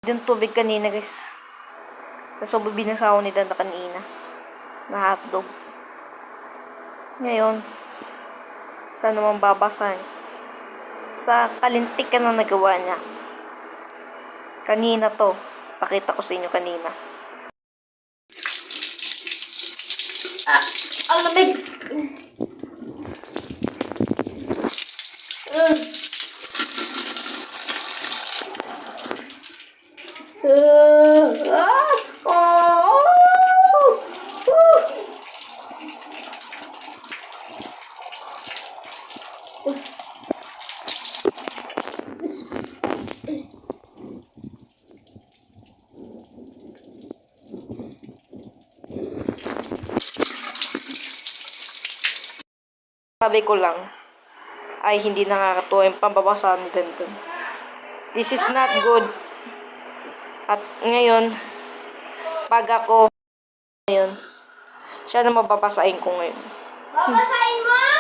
Yung tubig kanina guys. Kasi binasa ako ni Danda kanina. Na hotdog. Ngayon, saan naman babasahin? Sa kalintik ka na nagawa niya. Kanina to. Pakita ko sa inyo kanina. Ang lamig! Sabi ko lang, ay hindi nakakatuwa yung pambabasa ni Dandan. This is not good. At ngayon, pag ako, ngayon, siya na mababasahin ko ngayon. Babasahin mo?